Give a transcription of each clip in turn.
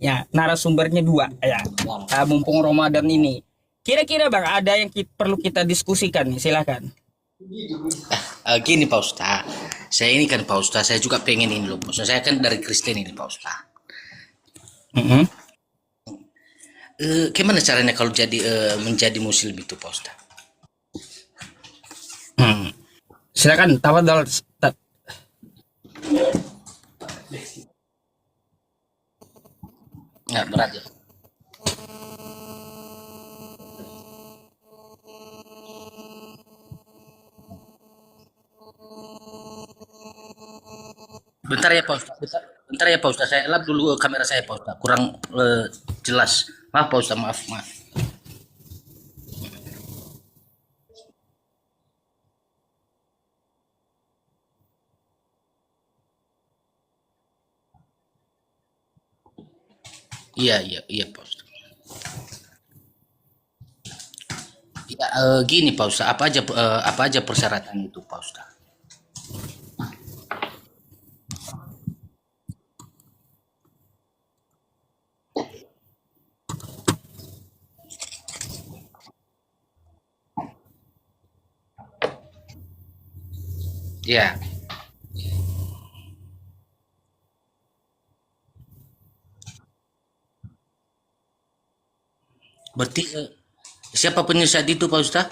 Ya, narasumbernya dua ya. Mumpung Ramadan ini. Kira-kira Bang, ada yang perlu kita diskusikan nih, silakan. Gini Pak Ustaz, saya ini kan Pak Ustaz, saya juga pengen ini loh Pak Ustaz. Saya kan dari Kristen ini Pak Ustaz. Mm-mm. Gimana caranya kalau jadi menjadi Muslim itu Pak Ustaz? Hmm. Silakan, tafadhol. Nggak berat ya? Bentar ya Pak Ustaz. Bentar ya Pak Ustaz. Saya lap dulu kamera saya Pak Ustaz. Kurang jelas. Maaf Pak Ustaz, maaf, maaf. Iya, iya, iya Pak Ustaz. Ya, gini Pak Ustaz, apa aja persyaratan itu Pak Ustaz? Ya, berarti siapa penyesat itu Pak Ustaz?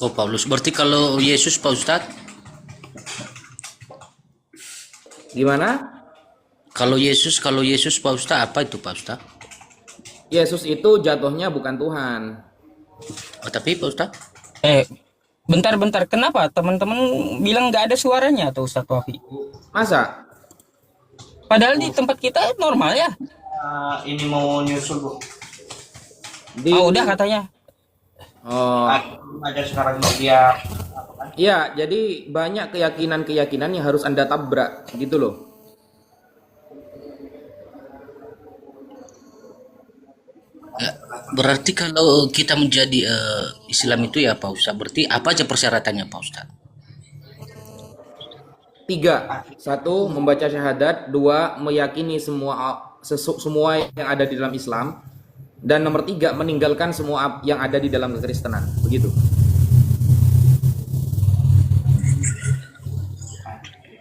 Oh Paulus. Berarti kalau Yesus Pak Ustaz, Gimana? kalau Yesus Pak Ustaz apa itu Pak Ustaz? Yesus itu jatuhnya bukan Tuhan. Oh, tapi Pak Ustaz, Eh, bentar-bentar. Kenapa teman-teman bilang nggak ada suaranya tuh Ustadz Wafi? Masa? Padahal di tempat kita normal ya. Ini mau nyusul bu. Di Oh, udah katanya. Oh, Aja sekarang dia iya, jadi banyak keyakinan-keyakinan yang harus Anda tabrak gitu loh. ya, berarti kalau kita menjadi Islam itu ya Pak Ustaz, berarti apa aja persyaratannya Pak Ustaz? 3. 1. Membaca syahadat. 2. Meyakini semua yang ada di dalam Islam. Dan nomor 3. Meninggalkan semua yang ada di dalam kekristenan. Begitu.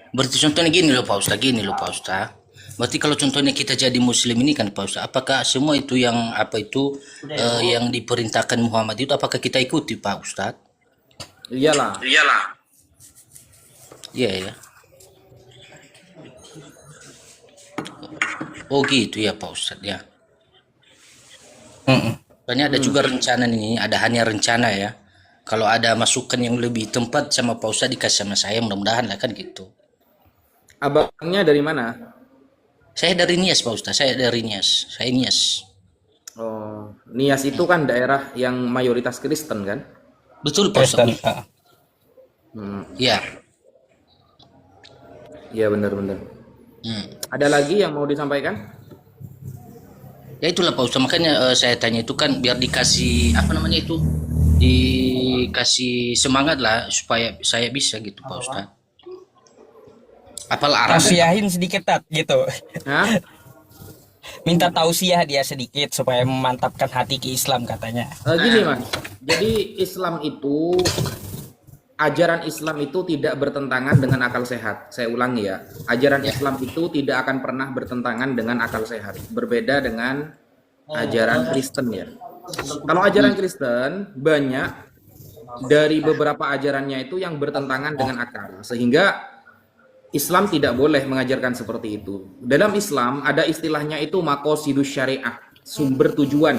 Berarti contohnya gini loh Pak Ustaz, gini loh Pak Ustaz. Berarti kalau contohnya kita jadi Muslim ini kan Pak Ustaz, apakah semua itu yang apa itu yang diperintahkan Muhammad itu apakah kita ikuti Pak Ustaz? Iyalah. Iya ya. Oh gitu ya Pak Ustaz ya. Mm-mm. Soalnya ada juga rencana nih, ada hanya rencana ya. Kalau ada masukan yang lebih tempat sama Pak Ustaz dikasih sama saya, mudah-mudahan lah kan gitu. Abangnya dari mana? Saya dari Nias Pak Ustaz, saya dari Nias, saya Nias. Oh, Nias itu kan daerah yang mayoritas Kristen kan? Betul Pak Ustaz. Kristen. Hmm, Iya. iya benar-benar. Hmm. Ada lagi yang mau disampaikan? Ya itulah Pak Ustaz, makanya saya tanya itu kan biar dikasih apa namanya itu, dikasih semangat lah supaya saya bisa gitu Pak Ustaz. Apal Arab. Tausiahin sedikit tat gitu. Hah? Minta tausiah dia sedikit supaya memantapkan hati ke Islam katanya. Gini mas, jadi ajaran Islam itu tidak bertentangan dengan akal sehat. Saya ulangi ya, ajaran Islam itu tidak akan pernah bertentangan dengan akal sehat. Berbeda dengan ajaran Kristen ya. Kalau ajaran Kristen banyak dari beberapa ajarannya itu yang bertentangan dengan akal, sehingga Islam tidak boleh mengajarkan seperti itu. Dalam Islam ada istilahnya itu maqasidus syariah, sumber tujuan.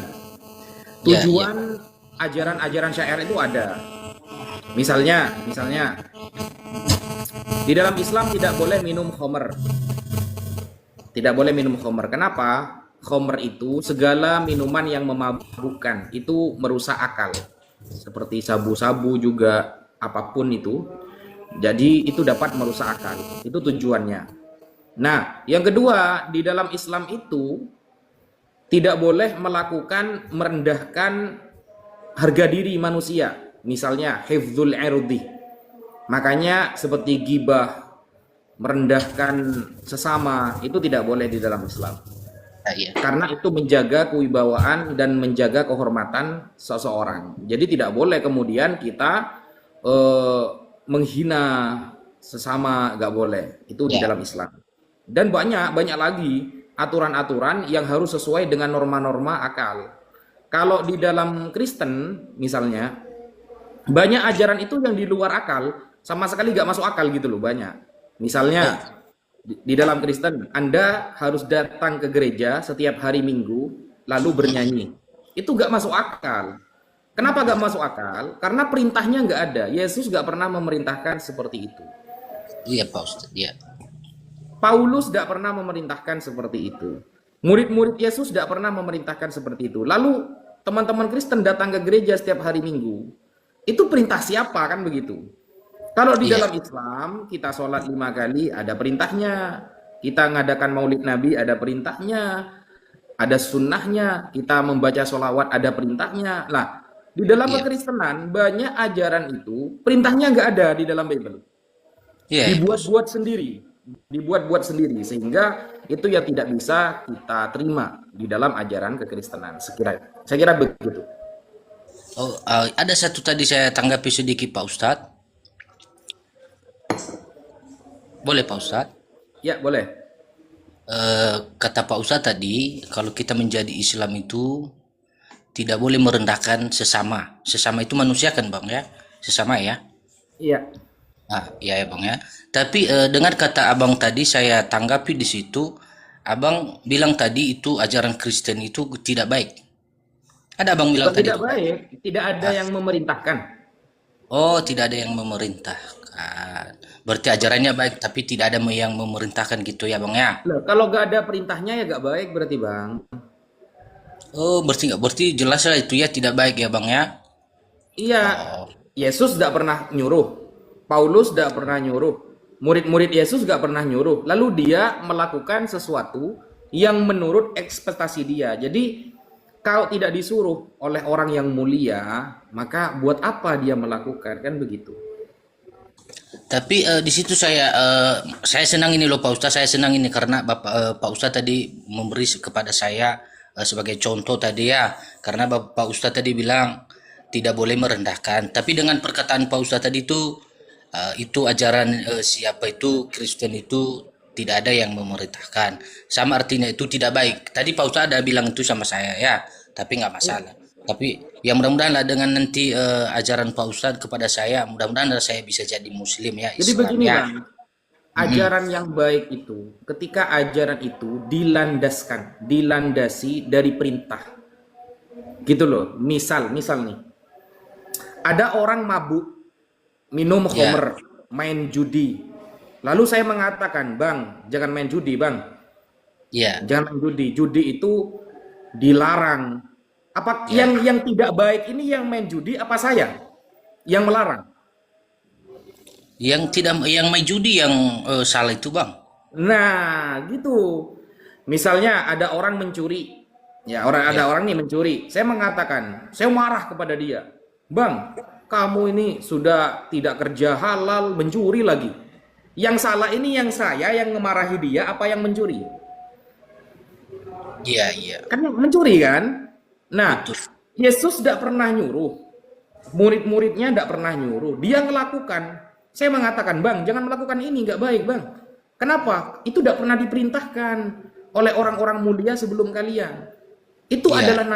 Ya, ya. Tujuan ajaran-ajaran syair itu ada. Misalnya di dalam Islam tidak boleh minum khamr. Tidak boleh minum khamr. Kenapa? Khamr itu segala minuman yang memabukkan, itu merusak akal. Seperti sabu-sabu juga, apapun itu. Jadi itu dapat merusak akal. Itu tujuannya. Nah, yang kedua, di dalam Islam itu tidak boleh merendahkan harga diri manusia. Misalnya hifdzul irdi. Makanya seperti gibah, merendahkan sesama, itu tidak boleh di dalam Islam. Ah, iya. Karena itu menjaga kewibawaan dan menjaga kehormatan seseorang. Jadi tidak boleh kemudian kita menghina sesama, nggak boleh. Itu di Ya. dalam Islam. Dan banyak lagi aturan-aturan yang harus sesuai dengan norma-norma akal. Kalau di dalam Kristen misalnya, banyak ajaran itu yang di luar akal, sama sekali nggak masuk akal gitu loh, banyak. Misalnya di dalam Kristen, Anda harus datang ke gereja setiap hari Minggu lalu bernyanyi. Itu nggak masuk akal. Kenapa nggak masuk akal? Karena perintahnya nggak ada. Yesus nggak pernah memerintahkan seperti itu. Iya Pak Ustadz. Iya. Paulus tidak pernah memerintahkan seperti itu. Murid-murid Yesus tidak pernah memerintahkan seperti itu. Lalu teman-teman Kristen datang ke gereja setiap hari Minggu. Itu perintah siapa kan begitu? Kalau di Iya. dalam Islam kita sholat 5 kali ada perintahnya. Kita ngadakan maulid Nabi ada perintahnya. Ada sunnahnya. Kita membaca sholawat ada perintahnya. Nah, di dalam Iya. kekristenan banyak ajaran itu perintahnya nggak ada di dalam Bible. Iya, ya, Pak Ustadz. Dibuat-buat sendiri sehingga itu ya tidak bisa kita terima di dalam ajaran kekristenan. Saya kira begitu. Oh, ada satu tadi saya tanggapi sedikit Pak Ustadz. Boleh Pak Ustadz? Ya, boleh. Kata Pak Ustadz tadi, kalau kita menjadi Islam itu tidak boleh merendahkan sesama. Sesama itu manusia kan Bang ya? Sesama ya? Iya. Ah, iya ya Bang ya. Tapi dengan kata Abang tadi saya tanggapi di situ, Abang bilang tadi itu ajaran Kristen itu tidak baik. Ada Abang bilang Bukan tadi tidak itu. baik, tidak ada yang memerintahkan. Oh, tidak ada yang memerintahkan. Berarti ajarannya baik, tapi tidak ada yang memerintahkan gitu ya Bang ya? Loh, kalau nggak ada perintahnya ya nggak baik berarti, Bang. Oh, berarti jelas lah itu ya tidak baik ya Bang ya? Iya, Oh, Yesus tidak pernah nyuruh. Paulus tidak pernah nyuruh. Murid-murid Yesus nggak pernah nyuruh. Lalu dia melakukan sesuatu yang menurut ekspektasi dia. Jadi kalau tidak disuruh oleh orang yang mulia, maka buat apa dia melakukan? Kan begitu. tapi di situ saya senang ini loh Pak Ustadz, saya senang ini karena Pak Ustadz tadi memberi kepada saya sebagai contoh tadi ya, karena Pak Ustadz tadi bilang tidak boleh merendahkan, tapi dengan perkataan Pak Ustadz tadi itu ajaran siapa itu Kristen itu tidak ada yang memerintahkan, sama artinya itu tidak baik. Tadi Pak Ustadz ada bilang itu sama saya ya, tapi nggak masalah. Tapi ya mudah-mudahan lah dengan nanti ajaran Pak Ustadz kepada saya, mudah-mudahan saya bisa jadi Muslim ya, Jadi Islam begini, ya. Bang. Ajaran yang baik itu, ketika ajaran itu dilandasi dari perintah. Gitu loh. Misal nih, ada orang mabuk, minum Ya, khamr, main judi. Lalu saya mengatakan, "Bang, jangan main judi, Bang. ya, Jangan main judi. Judi itu dilarang." Apa ya. yang tidak baik ini yang main judi apa saya yang melarang? Yang main judi yang salah itu bang. Nah, gitu. Misalnya ada orang mencuri. Ya, ada Ya, orang nih mencuri. Saya mengatakan, saya marah kepada dia. "Bang, kamu ini sudah tidak kerja halal, mencuri lagi." Yang salah ini yang saya yang memarahi dia apa yang mencuri? iya, iya, Kan yang mencuri kan? Nah, betul. Yesus tidak pernah nyuruh. Murid-muridnya tidak pernah nyuruh. Dia melakukan. Saya mengatakan, "Bang, jangan melakukan ini, nggak baik, Bang." Kenapa? Itu tidak pernah diperintahkan oleh orang-orang mulia sebelum kalian. Itu Iya, adalah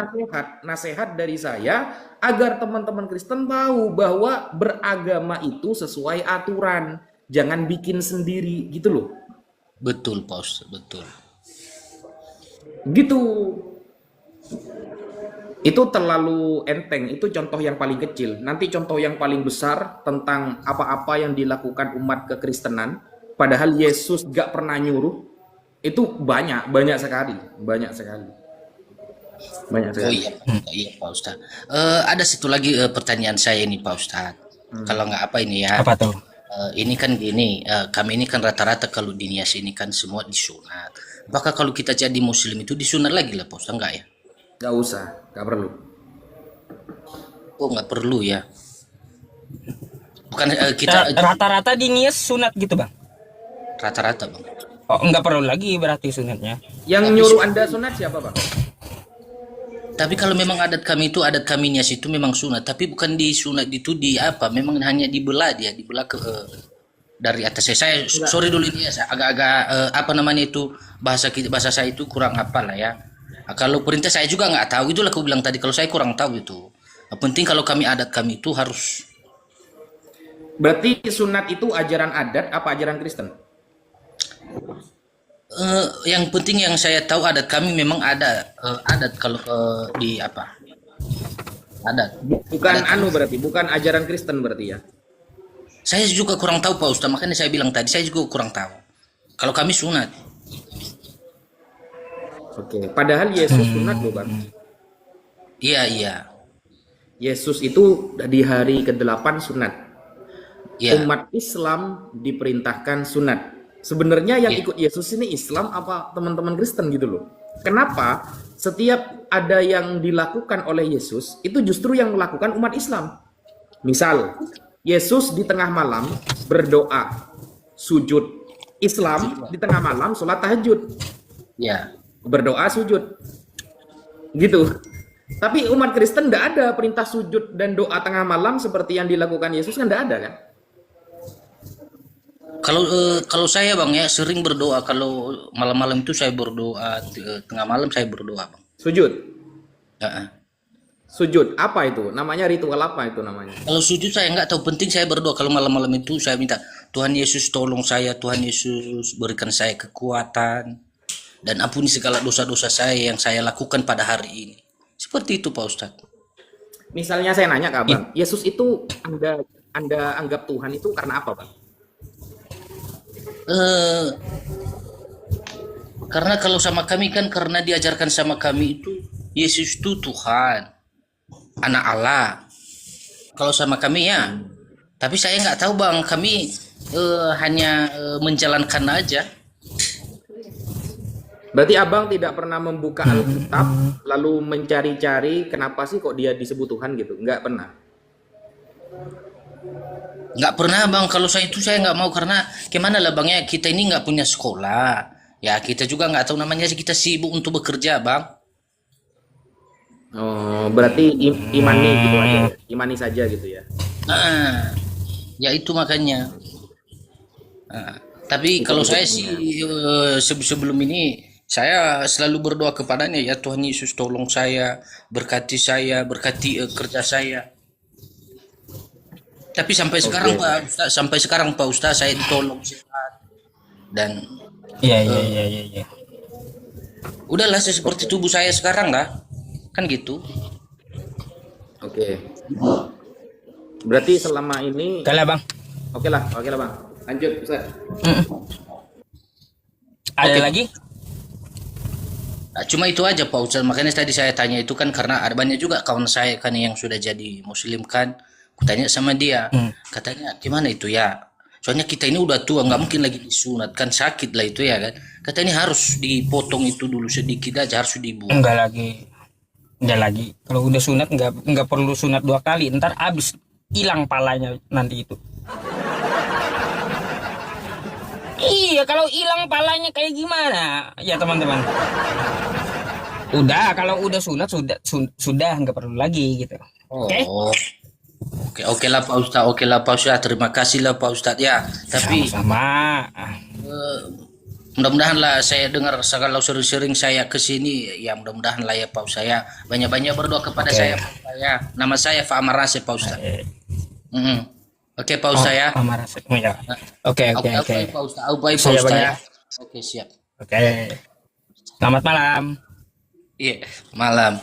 nasihat dari saya agar teman-teman Kristen tahu bahwa beragama itu sesuai aturan. Jangan bikin sendiri, gitu loh. betul Pak Ustadz, betul. Gitu. Itu terlalu enteng, itu contoh yang paling kecil. Nanti contoh yang paling besar tentang apa-apa yang dilakukan umat kekristenan, padahal Yesus gak pernah nyuruh, itu banyak sekali, banyak sekali, banyak Oh sekali. iya, iya Pak Ustadz. Ada satu lagi pertanyaan saya ini Pak Ustadz. Kalau nggak apa ini ya. Apa tuh? Ini kan gini, kami ini kan rata-rata kalau di Nias ini kan semua disunat. Apakah kalau kita jadi Muslim itu disunat lagi lah Pak Ustadz? Enggak ya? Gak usah, gak perlu. Oh nggak perlu ya. Bukan kita Rata-rata di Nias sunat gitu bang. rata-rata bang. Oh, nggak perlu lagi berarti sunatnya. Yang nyuruh Anda sunat siapa, Bang? Tapi kalau memang adat kami itu, adat kami Nias itu memang sunat, tapi bukan di sunat itu di apa, memang hanya dibelah dia, dibelah ke dari atas. Saya sorry dulu ini ya, agak-agak apa namanya itu, bahasa saya itu kurang apa lah ya. Kalau perintah saya juga nggak tahu, itulah aku bilang tadi, kalau saya kurang tahu itu. Yang penting kalau kami adat kami itu harus. Berarti sunat itu ajaran adat apa ajaran Kristen? Yang penting yang saya tahu adat kami memang ada adat kalau di apa adat. Bukan Adat. berarti, bukan ajaran Kristen berarti ya. Saya juga kurang tahu Pak Ustaz, makanya saya bilang tadi saya juga kurang tahu. Kalau kami sunat. Oke, padahal Yesus sunat loh, Bang. Iya, iya. Yesus itu di hari ke-8 sunat. Iya. Umat Islam diperintahkan sunat. Sebenarnya yang Iya. ikut Yesus ini Islam apa teman-teman Kristen gitu loh. Kenapa setiap ada yang dilakukan oleh Yesus itu justru yang melakukan umat Islam. Misal, Yesus di tengah malam berdoa, sujud. Islam di tengah malam sholat tahajud, Iya. berdoa, sujud. Gitu. Tapi umat Kristen tidak ada perintah sujud dan doa tengah malam seperti yang dilakukan Yesus, kan tidak ada kan? Kalau saya Bang ya sering berdoa, kalau malam-malam itu saya berdoa, tengah malam saya berdoa Bang. Sujud. Ya. Sujud apa itu? Namanya ritual apa itu namanya? Kalau sujud saya nggak tahu, penting saya berdoa. Kalau malam-malam itu saya minta Tuhan Yesus tolong saya, Tuhan Yesus berikan saya kekuatan dan ampuni segala dosa-dosa saya yang saya lakukan pada hari ini. Seperti itu Pak Ustadz. Misalnya saya nanya ke Abang, Yesus itu Anda anggap Tuhan itu karena apa, Bang? Karena kalau sama kami kan karena diajarkan sama kami itu Yesus itu Tuhan, anak Allah. Kalau sama kami ya, tapi saya nggak tahu Bang, kami hanya menjalankan aja. Berarti Abang tidak pernah membuka Alkitab lalu mencari-cari kenapa sih kok dia disebut Tuhan gitu? Nggak pernah. Nggak pernah Bang, kalau saya itu saya nggak mau, karena gimana lah Bang ya, kita ini nggak punya sekolah. Ya kita juga nggak tahu namanya, kita sibuk untuk bekerja Bang. Oh, berarti imani gitu aja, imani saja gitu ya. Nah, ya itu makanya. Nah, tapi kalau saya sih sebelum ini saya selalu berdoa kepadanya, ya Tuhan Yesus tolong saya, berkati kerja saya. Tapi sampai sekarang Pak Ustaz, saya ditolong sehat dan Iya. udahlah seperti tubuh saya sekarang lah, kan gitu. Oke. Berarti selama ini Oke lah Bang. oke lah Bang. Lanjut, Ustaz. Ada Oke. lagi? Nah, cuma itu aja Pak Ustaz, makanya tadi saya tanya itu kan karena ada banyak juga kawan saya kan yang sudah jadi muslim kan. Kutanya sama dia, katanya gimana itu ya? Soalnya kita ini udah tua, nggak mungkin lagi disunat, kan sakit lah itu ya kan. Katanya harus dipotong itu dulu sedikit aja, harus dibuang. Enggak lagi. Kalau udah sunat enggak perlu sunat 2 kali. Ntar abis hilang palanya nanti itu. Iya, kalau hilang palanya kayak gimana? Ya teman-teman. Udah, kalau udah sunat sudah enggak perlu lagi gitu. Oke? Oke lah Pak Ustaz, terima kasih lah Pak Ustaz ya. Tapi Sama. mudah-mudahan lah saya dengar kalau sering-sering saya ke sini, ya mudah-mudahan lah ya Pak Ustaz ya. Banyak-banyak berdoa kepada saya Pak Ustaz ya. Nama saya Pak Amarase Pak Ustaz. Oke Pak Ustaz ya. Ya. Oke. Pak Ustaz. Baik Pak Saya Ustaz ya. banyak. Oke siap. Oke. Selamat malam. Iya, malam.